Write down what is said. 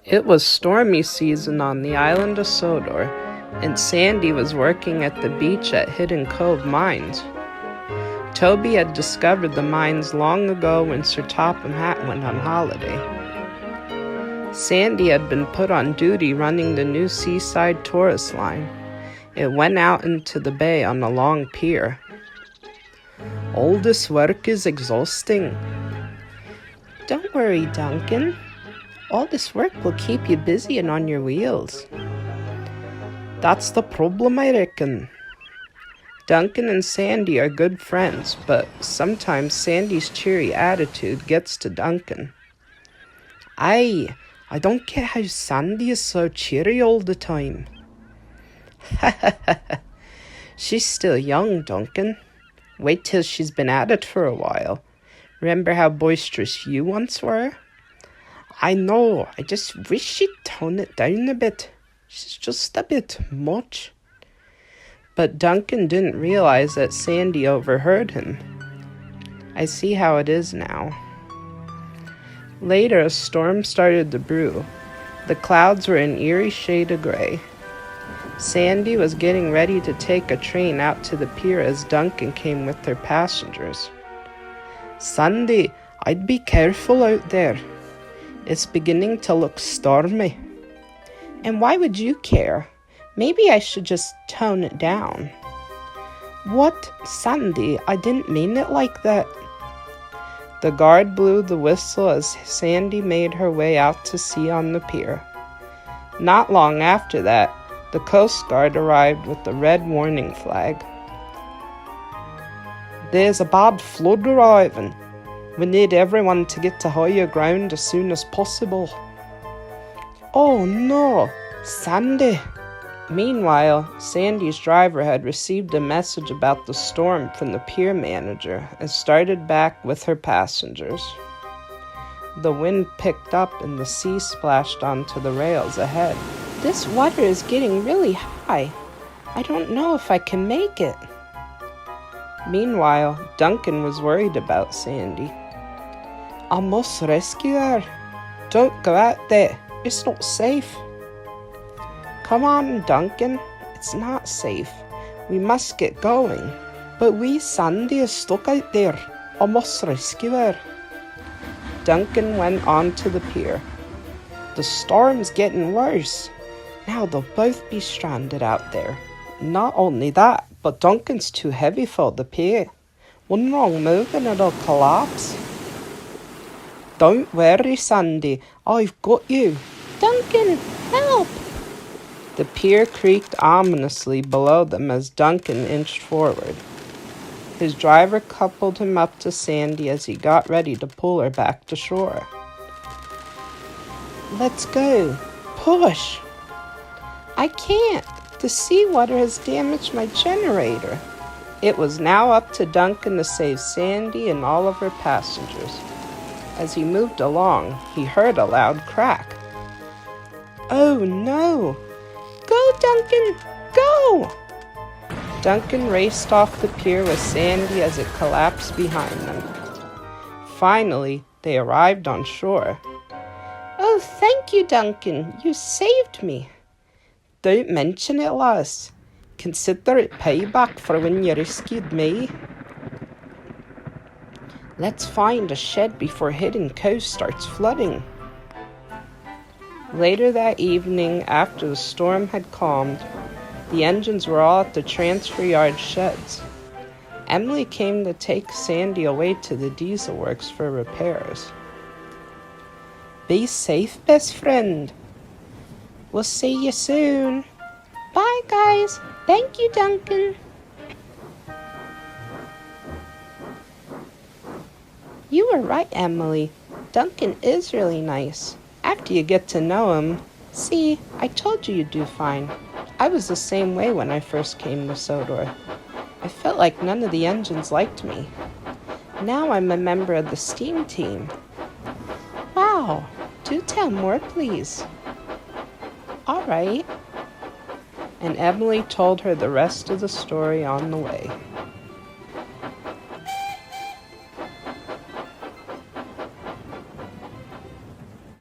It was stormy season on the island of Sodor, and Sandy was working at the beach at Hidden Cove mines. Toby had discovered the mines long ago when Sir Topham Hatt went on holiday. Sandy had been put on duty running the new seaside tourist line. It went out into the bay on a long pier. "All this work is exhausting." "Don't worry, Duncan. All this work will keep you busy and on your wheels." "That's the problem, I reckon." Duncan and Sandy are good friends, but sometimes Sandy's cheery attitude gets to Duncan. "Aye, I don't get how Sandy is so cheery all the time." "She's still young, Duncan. Wait till she's been at it for a while. Remember how boisterous you once were?" "I know, I just wish she'd tone it down a bit. She's just a bit much." But Duncan didn't realize that Sandy overheard him. "I see how it is now." Later, a storm started to brew. The clouds were an eerie shade of gray. Sandy was getting ready to take a train out to the pier as Duncan came with their passengers. "Sandy, I'd be careful out there. It's beginning to look stormy." "And why would you care? Maybe I should just tone it down." "What? Sandy, I didn't mean it like that." The guard blew the whistle as Sandy made her way out to sea on the pier. Not long after that, the Coast Guard arrived with the red warning flag. "There's a bad flood arriving. We need everyone to get to higher ground as soon as possible." "Oh no, Sandy." Meanwhile, Sandy's driver had received a message about the storm from the pier manager and started back with her passengers. The wind picked up and the sea splashed onto the rails ahead. "This water is getting really high. I don't know if I can make it." Meanwhile, Duncan was worried about Sandy. "I must rescue her. Don't go out there. It's not safe." "Come on, Duncan. It's not safe. We must get going." "But wee Sandy is stuck out there. I must rescue her." Duncan went on to the pier. "The storm's getting worse. Now they'll both be stranded out there. Not only that, but Duncan's too heavy for the pier. One wrong move and it'll collapse." "Don't worry, Sandy. I've got you." "Duncan, help!" The pier creaked ominously below them as Duncan inched forward. His driver coupled him up to Sandy as he got ready to pull her back to shore. "Let's go. Push." "I can't. The seawater has damaged my generator." It was now up to Duncan to save Sandy and all of her passengers. As he moved along, he heard a loud crack. "Oh no! Go, Duncan! Go!" Duncan raced off the pier with Sandy as it collapsed behind them. Finally, they arrived on shore. "Oh, thank you, Duncan. You saved me." "Don't mention it, lass. Consider it payback for when you rescued me." "Let's find a shed before Hidden Cove starts flooding." Later that evening, after the storm had calmed, the engines were all at the transfer yard sheds. Emily came to take Sandy away to the diesel works for repairs. "Be safe, best friend." "We'll see you soon." "Bye, guys. Thank you, Duncan." You were right, Emily. Duncan is really nice. After you get to know him, see, I told you you'd do fine. I was the same way when I first came to Sodor. I felt like none of the engines liked me. Now I'm a member of the steam team. Wow, do tell more, please. All right. And Emily told her the rest of the story on the way.